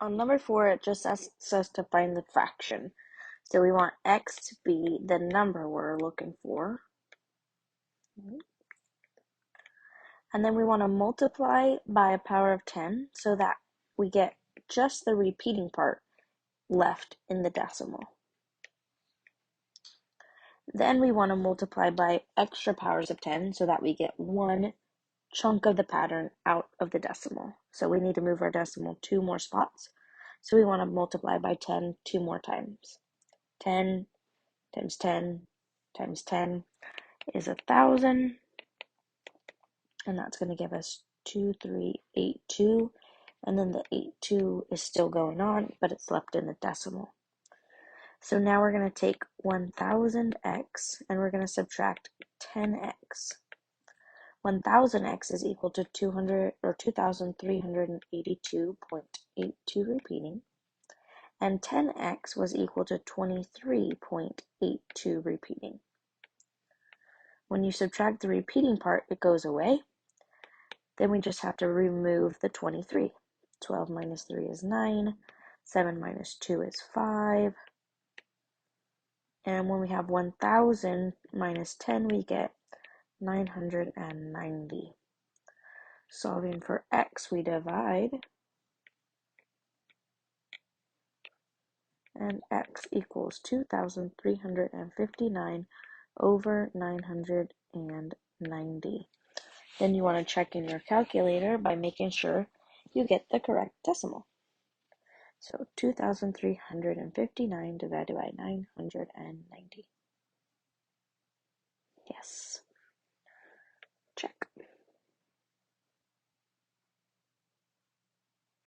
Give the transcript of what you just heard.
On number 4, it just asks us to find the fraction. So we want x to be the number we're looking for. And then we want to multiply by a power of 10 so that we get just the repeating part left in the decimal. Then we want to multiply by extra powers of 10 so that we get one chunk of the pattern out of the decimal. So we need to move our decimal 2 more spots. So we want to multiply by 10 2 more times. 10 times 10 times 10 is 1,000. And that's going to give us 2382. And then the 82 is still going on, but it's left in the decimal. So now we're going to take 1000x and we're going to subtract 10x. 1000x is equal to 2382.82 repeating, and 10x was equal to 23.82 repeating. When you subtract the repeating part, it goes away. Then we just have to remove the 23. 12 minus 3 is 9. 7 minus 2 is 5. And when we have 1000 minus 10, we get 990. Solving for x, we divide. And x equals 2,359 over 990. Then you want to check in your calculator by making sure you get the correct decimal. So 2,359 divided by 990. Yes. Check.